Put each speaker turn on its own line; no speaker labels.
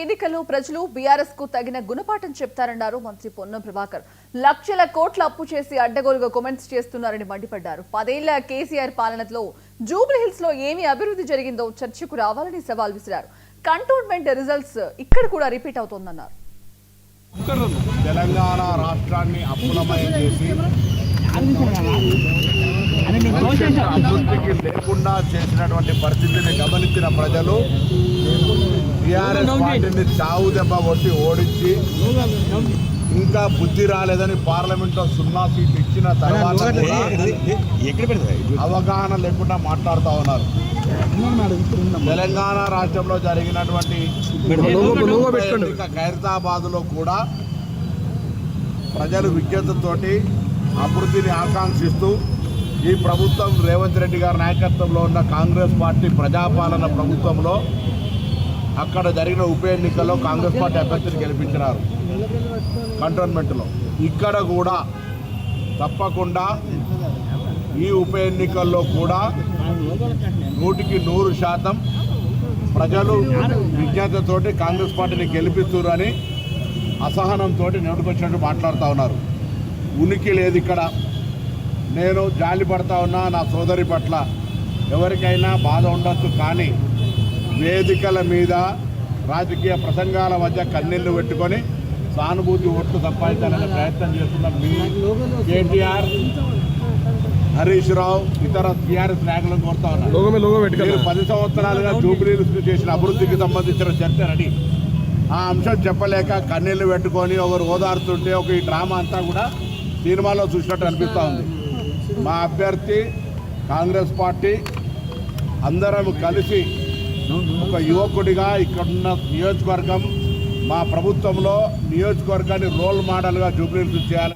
ఎన్నికల్లో ప్రజలు బీఆర్ఎస్ కు తగిన గుణపాఠం చెప్తారన్నారు మంత్రి పొన్నం ప్రభాకర్. లక్షల కోట్ల అప్పు చేసి అడ్డగోలుగా కామెంట్స్ చేస్తున్నారని మండిపడ్డారు. 10 ఏళ్ల కేసీఆర్ పాలనలో జూబ్లీ హిల్స్ లో ఏమి అభివృద్ధి జరిగిందో చర్చకు రావాలని సవాల్ విసిరారు. కంటోన్మెంట్ రిజల్ట్స్ ఇక్కడ కూడా రిపీట్ అవుతోందన్నారు.
తెలంగాణ రాష్ట్రాన్ని అప్పులమయం చేసి అభివృద్ధికి లేకుండా చేసినటువంటి పరిస్థితిని గమనించిన ప్రజలు టీఆర్ఎస్ పార్టీని చావు దెబ్బ కొట్టి ఓడించి ఇంకా బుద్ధి రాలేదని పార్లమెంట్లో 0 సీట్లు ఇచ్చిన తర్వాత అవగాహన లేకుండా మాట్లాడుతూ ఉన్నారు. తెలంగాణ రాష్ట్రంలో జరిగినటువంటి ఖైరతాబాద్లో కూడా ప్రజలు విజ్ఞతతోటి అభివృద్ధిని ఆకాంక్షిస్తూ ఈ ప్రభుత్వం రేవంత్ రెడ్డి గారి నాయకత్వంలో ఉన్న కాంగ్రెస్ పార్టీ ప్రజాపాలన ప్రభుత్వంలో అక్కడ జరిగిన ఉప ఎన్నికల్లో కాంగ్రెస్ పార్టీ అభ్యర్థిని గెలిపించినారు. కంటోన్మెంట్లో ఇక్కడ కూడా తప్పకుండా ఈ ఉప ఎన్నికల్లో కూడా 100% ప్రజలు విజ్ఞతతోటి కాంగ్రెస్ పార్టీని గెలిపిస్తున్నారని అసహనంతో నోటుకొచ్చినట్టు మాట్లాడుతూ ఉన్నారు. ఉనికి లేదు ఇక్కడ. నేను జాలి పడతా ఉన్నా నా సోదరి పట్ల. ఎవరికైనా బాధ ఉండొచ్చు, కానీ వేదికల మీద రాజకీయ ప్రసంగాల మధ్య కన్నీళ్లు పెట్టుకొని సానుభూతి ఓట్లు సంపాదించాలనే ప్రయత్నం చేస్తున్న మీ కేటీఆర్, హరీష్ రావు, ఇతర టీఆర్ఎస్ నాయకులను కోరుతా ఉన్నారు. మీరు 10 సంవత్సరాలుగా జూబ్లీహిల్స్ చేసిన అభివృద్ధికి సంబంధించిన చర్చ రెడీ. ఆ అంశం చెప్పలేక కన్నీళ్లు పెట్టుకొని ఒకరు ఓదారుతుంటే ఒక ఈ డ్రామా అంతా కూడా సినిమాలో చూసినట్టు అనిపిస్తూ ఉంది. మా అభ్యర్థి కాంగ్రెస్ పార్టీ అందరం కలిసి ఒక యువకుడిగా ఇక్కడున్న నియోజకవర్గం మా ప్రభుత్వంలో నియోజకవర్గాన్ని రోల్ మోడల్గా జూబ్లీహిల్స్ చేయాలి.